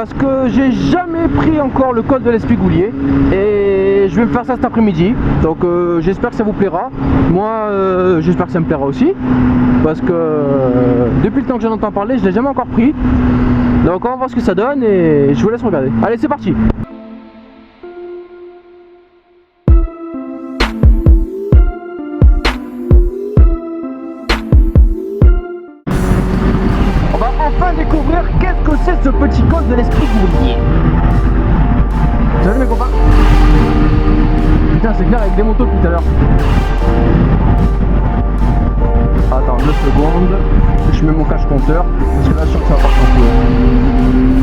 parce que j'ai jamais pris encore le col de l'espigoulier et je vais me faire ça cet après-midi. Donc j'espère que ça vous plaira. Moi j'espère que ça me plaira aussi, parce que depuis le temps que j'en entends parler, je l'ai jamais encore pris. Donc on va voir ce que ça donne et je vous laisse regarder. Allez, c'est parti. On va enfin découvrir qu'est-ce que c'est ce petit col de l'espigoulier. Salut mes copains. Putain, c'est clair avec des motos depuis tout à l'heure. Attends 2 secondes, je mets mon cache compteur parce que là je suis sûr que ça va pas prendre.